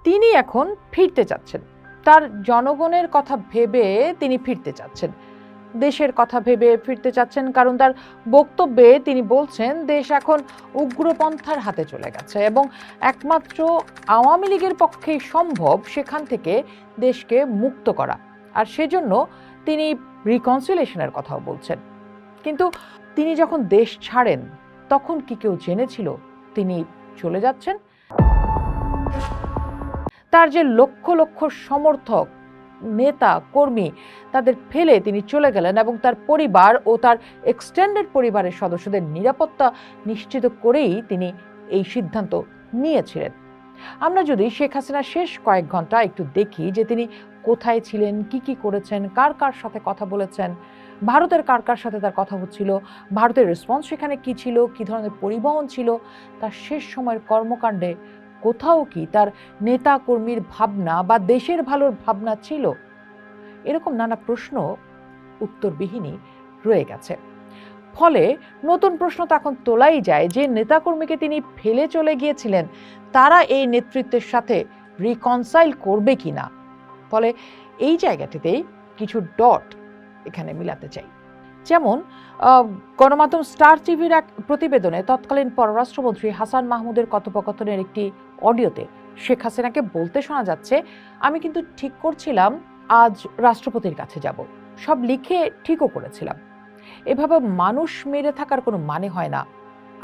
তিনি এখন ফিরতে চাচ্ছেন। তার জনগণের কথা ভেবে তিনি ফিরতে চাচ্ছেন, দেশের কথা ভেবে ফিরতে চাচ্ছেন, কারণ তার বক্তব্যে তিনি বলছেন দেশ এখন উগ্রপন্থার হাতে চলে গেছে এবং একমাত্র আওয়ামী লীগের পক্ষেই সম্ভব সেখান থেকে দেশকে মুক্ত করা, আর সেজন্য তিনি রিকনসিলিয়েশনের কথাও বলছেন। কিন্তু তিনি যখন দেশ ছাড়েন তখন কি কেউ জেনেছিল তিনি চলে যাচ্ছেন? তার যে লক্ষ লক্ষ সমর্থক, নেতা, কর্মী, তাদের ফেলে তিনি চলে গেলেন এবং তার পরিবার ও তার এক্সটেন্ডেড পরিবারের সদস্যদের নিরাপত্তা নিশ্চিত করেই তিনি এই সিদ্ধান্ত নিয়েছিলেন। আমরা যদি শেখ হাসিনার শেষ কয়েক ঘন্টা একটু দেখি যে তিনি কোথায় ছিলেন, কি করেছেন, কার কার সাথে কথা বলেছেন, ভারতের কার কার সাথে তার কথা হচ্ছিল, ভারতের রেসপন্স সেখানে কি ছিল, কি ধরনের পরিবহন ছিল, তার শেষ সময়ের কর্মকাণ্ডে কোথাও কি তার নেতা কর্মীর ভাবনা বা দেশের ভালোর ভাবনা ছিল, এরকম নানা প্রশ্ন উত্তরবিহীনই রয়ে গেছে। ফলে নতুন প্রশ্ন তখন তোলাই যায় যে নেতাকর্মীকে তিনি ফেলে চলে গিয়েছিলেন তারা এই নেতৃত্বের সাথে রিকনসাইল করবে কিনা। ফলে এই জায়গাটিতেই কিছু ডট এখানে মিলাতে চাই। যেমন গণমাধ্যম স্টার টিভির এক প্রতিবেদনে তৎকালীন পররাষ্ট্রমন্ত্রী হাসান মাহমুদের কথোপকথনের একটি অডিওতে শেখ হাসিনাকে বলতে শোনা যাচ্ছে, আমি কিন্তু ঠিক করছিলাম আজ রাষ্ট্রপতির কাছে যাব, সব লিখে ঠিকও করেছিলাম, এভাবে মানুষ মেরে থাকার কোনো মানে হয় না।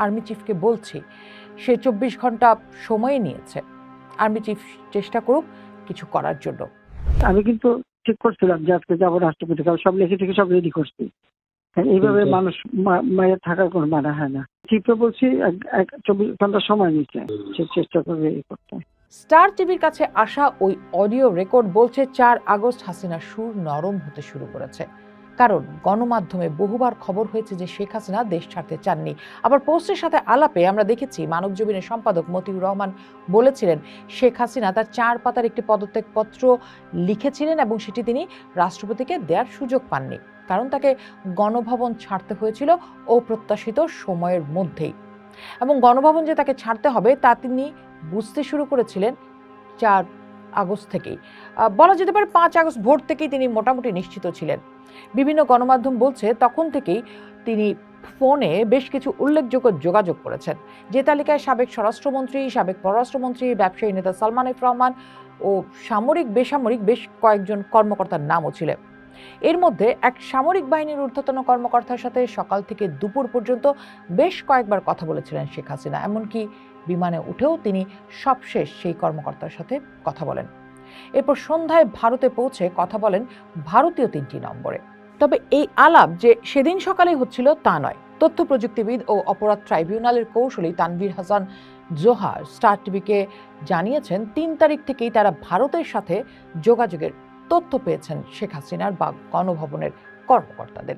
আর্মি চিফকে বলছি, সে 24 ঘন্টা সময় নিয়েছে, আর্মি চিফ চেষ্টা করুক কিছু করার জন্য। আমি কিন্তু ঠিক করছিলাম যে আজকে যাবো রাষ্ট্রপতি, সব লিখে থেকে সব রেডি করছি। এইভাবে মানুষ মেরে থাকার কোনো মানে হয় না। চিফকে বলছি 24 ঘন্টা সময় নিচ্ছে, সে চেষ্টা করবে এই করতে। স্টার টিভির কাছে আসা ওই অডিও রেকর্ড বলছে 4 আগস্ট হাসিনার সুর নরম হতে শুরু করেছে, কারণ গণমাধ্যমে বহুবার খবর হয়েছে যে শেখ হাসিনা দেশ ছাড়তে চাননি। আবার পোস্টের সাথে আলাপে আমরা দেখেছি মানবজমিনের সম্পাদক মতিউর রহমান বলেছিলেন শেখ হাসিনা তার 4 পাতার একটি পদত্যাগপত্র লিখেছিলেন এবং সেটি তিনি রাষ্ট্রপতিকে দেওয়ার সুযোগ পাননি, কারণ তাকে গণভবন ছাড়তে হয়েছিল অপ্রত্যাশিত সময়ের মধ্যেই, এবং গণভবন যে তাকে ছাড়তে হবে তা তিনি বুঝতে শুরু করেছিলেন 4 আগস্ট থেকেই। বলা যেতে পারে 5 আগস্ট ভোর থেকেই তিনি মোটামুটি নিশ্চিত ছিলেন। বিভিন্ন গণমাধ্যম বলছে তখন থেকেই তিনি ফোনে বেশ কিছু উল্লেখযোগ্য যোগাযোগ করেছেন, যে তালিকায় সাবেক স্বরাষ্ট্রমন্ত্রী, সাবেক পররাষ্ট্রমন্ত্রী, ব্যবসায়ী নেতা সালমান এফ রহমান ও সামরিক বেসামরিক বেশ কয়েকজন কর্মকর্তার নামও ছিল। এর মধ্যে এক সামরিক বাহিনীর ঊর্ধ্বতন কর্মকর্তার সাথে সকাল থেকে দুপুর পর্যন্ত বেশ কয়েকবার কথা বলেছিলেন শেখ হাসিনা, এমনকি বিমানে উঠেও তিনি সবশেষ সেই কর্মকর্তার সাথে কথা বলেন। এরপর সন্ধ্যায় ভারতে পৌঁছে কথা বলেন ভারতীয় 3টি নম্বরে। তবে এই আলাপ যে সেদিন সকালে হচ্ছিল তা নয়। তথ্য প্রযুক্তিবিদ ও অপরাধ ট্রাইব্যুনালের কৌশলী তানভীর হাসান জোহার স্টার টিভিকে জানিয়েছেন 3 তারিখ থেকেই তারা ভারতের সাথে যোগাযোগের তথ্য পেয়েছেন শেখ হাসিনার বা গণভবনের কর্মকর্তাদের।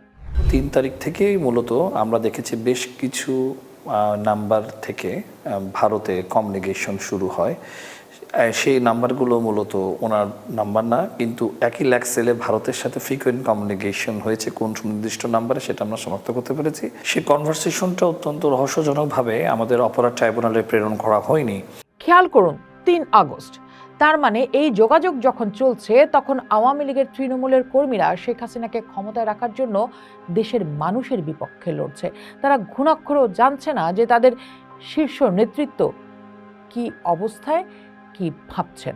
3 তারিখ থেকেই মূলত আমরা দেখেছি বেশ কিছু নাম্বার থেকে ভারতে কমিউনিকেশন শুরু হয়। সেই নাম্বারগুলো মূলত ওনার নাম্বার না, কিন্তু একই ল্যাক্সেলে ভারতের সাথে ফ্রিকোয়েন্ট কমিউনিকেশন হয়েছে কোন সুনির্দিষ্ট নাম্বারে সেটা আমরা শনাক্ত করতে পেরেছি। সেই কনভারসেশনটা অত্যন্ত রহস্যজনকভাবে আমাদের অপরাধ ট্রাইব্যুনালে প্রেরণ করা হয়নি। খেয়াল করুন 3 আগস্ট, তার মানে এই যোগাযোগ যখন চলছে তখন আওয়ামী লীগের তৃণমূলের কর্মীরা শেখ হাসিনাকে ক্ষমতায় রাখার জন্য দেশের মানুষের বিপক্ষে লড়ছে। তারা ঘুণাক্ষরেও জানছে না যে তাদের শীর্ষ নেতৃত্ব কি অবস্থায়, কি ভাবছেন।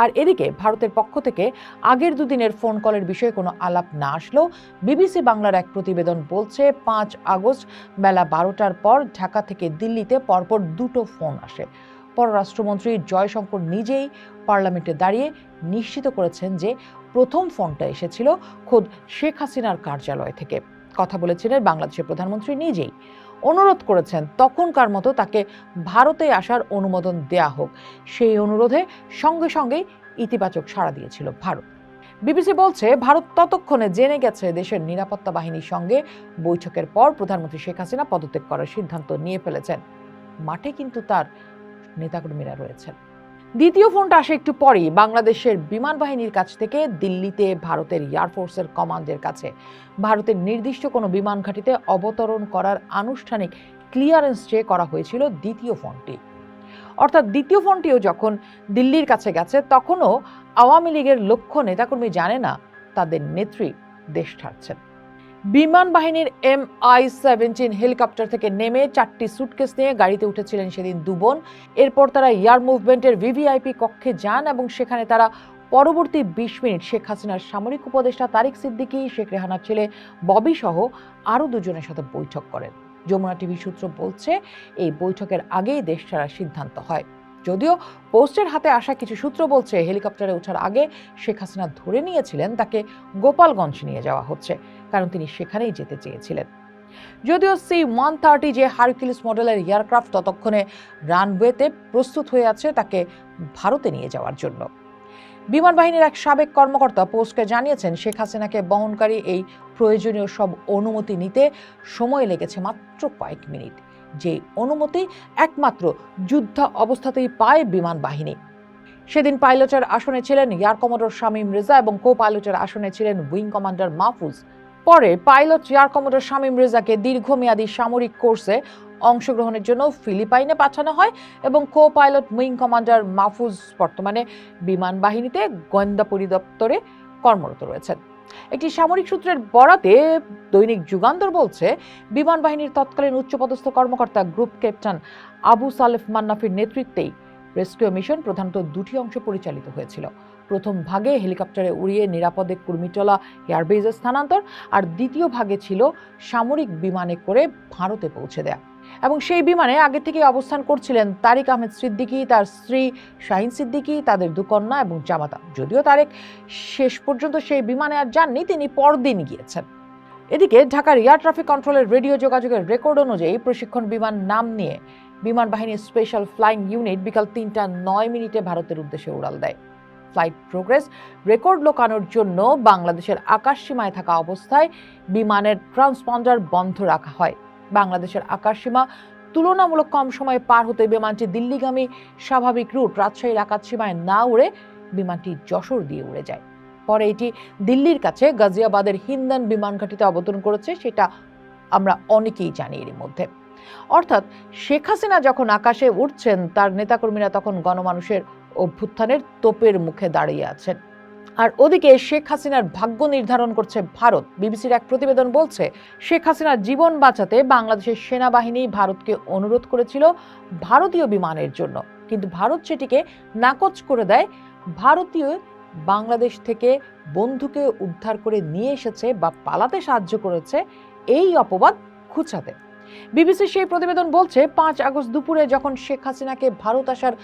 আর এদিকে ভারতের পক্ষ থেকে আগের দুদিনের ফোন কলের বিষয়ে কোনো আলাপ না আসলেও বিবিসি বাংলার এক প্রতিবেদন বলছে 5 আগস্ট বেলা 12টার পর ঢাকা থেকে দিল্লিতে পরপর 2টো ফোন আসে। পররাষ্ট্রমন্ত্রী জয়শঙ্কর নিজেই পার্লামেন্টে দাঁড়িয়ে নিশ্চিত করেছেন যে প্রথম ফোনটা এসেছিল খোদ শেখ হাসিনার কার্যালয় থেকে। কথা বলেছিলেন বাংলাদেশের প্রধানমন্ত্রী নিজেই, অনুরোধ করেছেন তখনকার মতো তাকে ভারতে আসার অনুমোদন দেয়া হোক। সেই অনুরোধে সঙ্গে সঙ্গেই ইতিবাচক সাড়া দিয়েছিল ভারত। বিবিসি বলছে ভারত ততক্ষণে জেনে গেছে দেশের নিরাপত্তা বাহিনীর সঙ্গে বৈঠকের পর প্রধানমন্ত্রী শেখ হাসিনা পদত্যাগ করার সিদ্ধান্ত নিয়ে ফেলেছেন। মাঠে কিন্তু তার নেতাকর্মীরা রয়েছেন। দ্বিতীয় ফোনটা আসে একটু পরেই বাংলাদেশের বিমান বাহিনীর কাছ থেকে দিল্লিতে ভারতের এয়ারফোর্সের কমান্ডের কাছে ভারতের নির্দিষ্ট কোনো বিমান ঘাঁটিতে অবতরণ করার আনুষ্ঠানিক ক্লিয়ারেন্স চেয়ে করা হয়েছিল দ্বিতীয় ফোনটি। অর্থাৎ দ্বিতীয় ফোনটিও যখন দিল্লির কাছে গেছে, তখনও আওয়ামী লীগের লক্ষ্য নেতাকর্মী জানে না তাদের নেত্রী দেশ ছাড়ছেন। বিমান বাহিনীর MI-17 হেলিকপ্টার থেকে নেমে 4টি সুটকেস নিয়ে গাড়িতে উঠেছিলেন সেদিন দুবোন। এরপর তারা এয়ার মুভমেন্টের VVIP কক্ষে যান এবং সেখানে তারা পরবর্তী 20 মিনিট শেখ হাসিনার সামরিক উপদেষ্টা তারিক সিদ্দিকী, শেখ রেহানার ছেলে ববি সহ আরও দুজনের সাথে বৈঠক করেন। যমুনা টিভি সূত্র বলছে, এই বৈঠকের আগেই দেশ ছাড়ার সিদ্ধান্ত হয়। যদিও পোস্টের হাতে আসা কিছু সূত্র বলছে, হেলিকপ্টারে ওঠার আগে শেখ হাসিনা ধরে নিয়েছিলেন তাকে গোপালগঞ্জ নিয়ে যাওয়া হচ্ছে, কারণ তিনি সেখানেই যেতে চেয়েছিলেন। যদিও C-130 যে হারকিউলিস মডেলের এয়ারক্রাফট ততক্ষণে রানওয়েতে প্রস্তুত হয়ে আছে তাকে ভারতে নিয়ে যাওয়ার জন্য। বিমান বাহিনীর এক সাবেক কর্মকর্তা পোস্টকে জানিয়েছেন, শেখ হাসিনাকে বহনকারী এই প্রয়োজনীয় সব অনুমতি নিতে সময় লেগেছে মাত্র কয়েক মিনিট, যে অনুমতি একমাত্র যুদ্ধ অবস্থাতেই পায় বিমান বাহিনী। সেদিন পাইলটের আসনে ছিলেন এয়ার কমোডর শামীম রেজা এবং কো পাইলটের আসনে ছিলেন উইং কমান্ডার মাহফুজ। পরে পাইলট এয়ার কমোডর শামীম রেজাকে দীর্ঘমেয়াদী সামরিক কোর্সে অংশগ্রহণের জন্য ফিলিপাইনে পাঠানো হয় এবং co pilot wing commander Mahfuz বর্তমানে বিমান বাহিনীতে গোয়েন্দা পরিদপ্তরে কর্মরত রয়েছেন। একটি সামরিক সূত্রের বরাতে দৈনিক যুগান্তর বলছে, বিমান বাহিনীর তৎকালীন উচ্চপদস্থ কর্মকর্তা গ্রুপ ক্যাপ্টেন আবু সালেফ মান্নাফির নেতৃত্বেই রেস্কিউ মিশন প্রধানত দুটি অংশে পরিচালিত হয়েছিল। প্রথম ভাগে হেলিকপ্টারে উড়িয়ে নিরাপদে কুর্মিটোলা এয়ারবেজে স্থানান্তর, আর দ্বিতীয় ভাগে ছিল সামরিক বিমানে করে ভারতে পৌঁছে দেয়া। এবং সেই বিমানে আগে থেকে অবস্থান করছিলেন তারিক আহমেদ সিদ্দিকী, তার স্ত্রী শাহিন সিদ্দিকী, তাদের 2 কন্যা এবং জামাতা। যদিও তারেক শেষ পর্যন্ত সেই বিমানে আর যাননি, তিনি পরদিন গিয়েছেন। এদিকে ঢাকার এয়ার ট্রাফিক কন্ট্রোলের রেডিও যোগাযোগের রেকর্ড অনুযায়ী প্রশিক্ষণ বিমান নাম নিয়ে বিমান বাহিনীর স্পেশাল ফ্লাইং ইউনিট বিকাল 3:09 ভারতের উদ্দেশ্যে উড়াল দেয়। ফ্লাইট প্রোগ্রেস রেকর্ড লোকানোর জন্য বাংলাদেশের আকাশসীমায় থাকা অবস্থায় বিমানের ট্রান্সপন্ডার বন্ধ রাখা হয়। বাংলাদেশের আকাশসীমা তুলনামূলক কম সময়ে পার হতে বিমানটি দিল্লিগামী স্বাভাবিক রুট রাজশাহীর আকাশসীমায় না উড়ে বিমানটি যশোর দিয়ে উড়ে যায়। পরে এটি দিল্লির কাছে গাজিয়াবাদের হিন্দান বিমান ঘাঁটিতে অবতরণ করেছে, সেটা আমরা অনেকেই জানি এর মধ্যে। অর্থাৎ শেখ হাসিনা যখন আকাশে উঠছেন, তার নেতাকর্মীরা তখন গণমানুষের অভ্যুত্থানের তোপের মুখে দাঁড়িয়ে আছেন। আর ওদিকে শেখ হাসিনার ভাগ্য নির্ধারণ করছে ভারত। বিবিসির এক প্রতিবেদন বলছে, শেখ হাসিনার জীবন বাঁচাতে বাংলাদেশের সেনাবাহিনী ভারতকে অনুরোধ করেছিল ভারতীয় বিমানের জন্য, কিন্তু ভারত সেটিকে নাকচ করে দেয়। ভারতীয় বাংলাদেশ থেকে বন্ধুকে উদ্ধার করে নিয়ে এসেছে বা পালাতে সাহায্য করেছে, এই অপবাদ খুঁচাতে। বিবিসির সেই প্রতিবেদন বলছে, 5 আগস্ট দুপুরে যখন শেখ হাসিনাকে ভারত আসার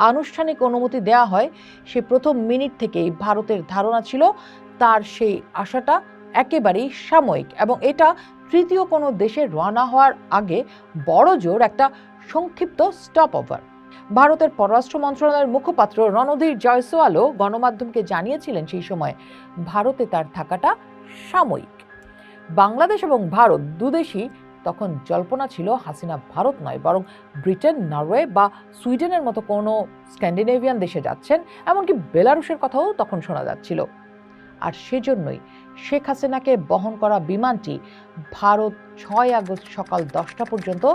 আনুষ্ঠানিক অনুমতি দেওয়া হয়, সে প্রথম মিনিট থেকেই ভারতের ধারণা ছিল তার সেই আশাটা একেবারেই সাময়িক এবং এটা তৃতীয় কোনো দেশে রওনা হওয়ার আগে বড় জোর একটা সংক্ষিপ্ত স্টপ ওভার। ভারতের পররাষ্ট্র মন্ত্রণালয়ের মুখপাত্র রণধীর জয়সওয়ালও গণমাধ্যমকে জানিয়েছিলেন সেই সময় ভারতে তার থাকাটা সাময়িক। বাংলাদেশ এবং ভারত দুদেশই তখন জল্পনা ছিল হাসিনা ভারত নয়, বরং ব্রিটেন, নরওয়ে বা সুইডেনের মতো কোনো স্ক্যান্ডিনেভিয়ান দেশে যাচ্ছেন, এমনকি বেলারুশের কথাও তখন শোনা যাচ্ছিল। আর সেজন্যই শেখ হাসিনাকে বহন করা বিমানটি ভারত 6 আগস্ট সকাল 10টা পর্যন্ত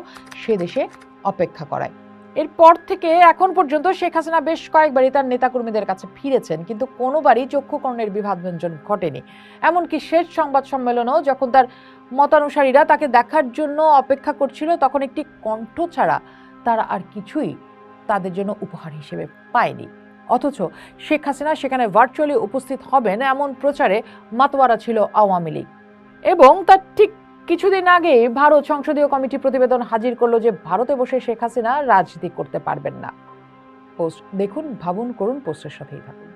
সে দেশে অপেক্ষা করায়। এরপর থেকে এখন পর্যন্ত শেখ হাসিনা বেশ কয়েকবারই তার নেতাকর্মীদের কাছে ফিরেছেন, কিন্তু কোনোবারই চক্ষুকর্ণের বিভাজন ঘটেনি। এমনকি শেষ সংবাদ সম্মেলনেও যখন তার মতানুসারীরা তাকে দেখার জন্য অপেক্ষা করছিল, তখন একটি কণ্ঠ ছাড়া তারা আর কিছুই তাদের জন্য উপহার হিসেবে পায়নি। অথচ শেখ হাসিনা সেখানে ভার্চুয়ালি উপস্থিত হবেন এমন প্রচারে মাতোয়ারা ছিল আওয়ামী লীগ। এবং তার ঠিক কিছুদিন আগে ভারত সংসদীয় কমিটি প্রতিবেদন হাজির করলো যে ভারতে বসে শেখ হাসিনা রাজনীতি করতে পারবেন না। পোস্ট দেখুন, ভাবুন, করুন, পোস্টের সাথেই থাকুন।